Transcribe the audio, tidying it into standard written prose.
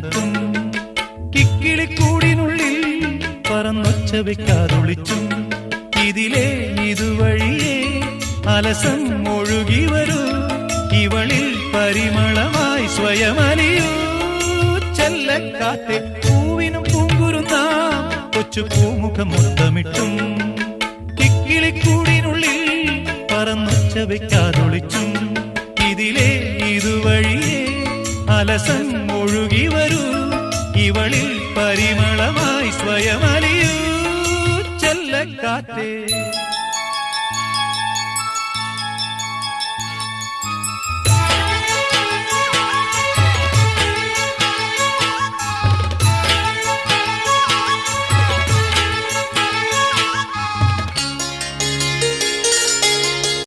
മുത്തമിട്ടും കിക്കിളിക്കൂടിനുള്ളിൽ പറന്നൊച്ച വെക്കാതൊളിച്ചും ഇതിലേ ഇതുവഴിയേ അലസം ഒഴുകി വരൂ ഇവളിൽ പരിമളമായി സ്വയമലിയൂ ചെല്ലക്കാറ്റെ പൂവിനും പൂങ്കുരുന്നാം കൊച്ചു പൂമുഖം മുത്തമിട്ടും കിക്കിളിക്കൂടിനുള്ളിൽ പറന്നൊച്ച വെക്കാതൊളിച്ചും ഇതിലേ ഇതുവഴിയേ അലസം ഒഴുകി വരൂ ഇവളിൽ പരിമളമായി സ്വയമലിയൂ ചെല്ലക്കാറ്റേ